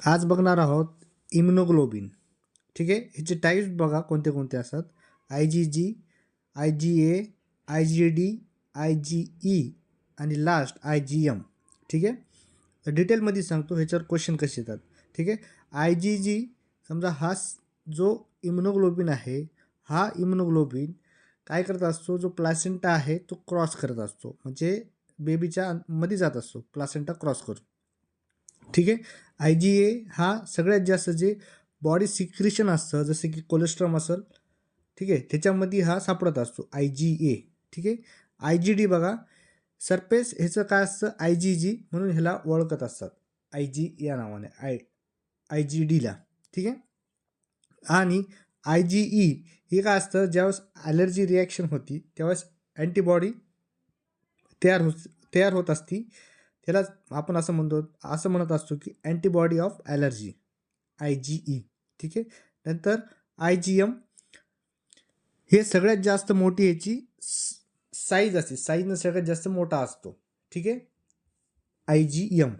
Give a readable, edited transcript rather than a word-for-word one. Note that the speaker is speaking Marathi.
आज बघणार आहोत इम्युनोग्लोबिन. ठीक आहे, ह्याचे टाईप्स बघा कोणते कोणते असतात. IgG, IgA, IgD, IgE आणि लास्ट IgM. ठीक आहे, तर डिटेलमध्ये सांगतो ह्याच्यावर क्वेश्चन कसे येतात. ठीक आहे, IgG समजा हा जो इम्युनोग्लोबिन आहे, हा इम्युनोग्लोबिन काय करत असतो, जो प्लासेंटा आहे तो क्रॉस करत असतो, म्हणजे बेबीच्या मध्ये जात असतो प्लासेंटा क्रॉस करून. ठीक आहे, IgA हा सगळ्यात जास्त जे बॉडी सिक्रिशन असतं, जसे की कोलेस्ट्रॉल असेल, ठीक आहे, त्याच्यामध्ये हा सापडत असतो IgA. ठीक आहे, IgD बघा, सरफेस ह्याचं काय असतं IgG म्हणून ह्याला ओळखत असतात IG या नावाने IgDला. ठीक आहे, आणि IgE हे काय असतं, ज्यावेळेस ॲलर्जी रिॲक्शन होती त्यावेळेस अँटीबॉडी तयार हो तयार होत असती, त्याला आपण असं म्हणत असतो की अँटीबॉडी ऑफ ॲलर्जी IgE. ठीक आहे, नंतर IgM हे सगळ्यात जास्त मोठी ह्याची साईज असते, साईजनं सगळ्यात जास्त मोठा असतो. ठीक आहे, IgM.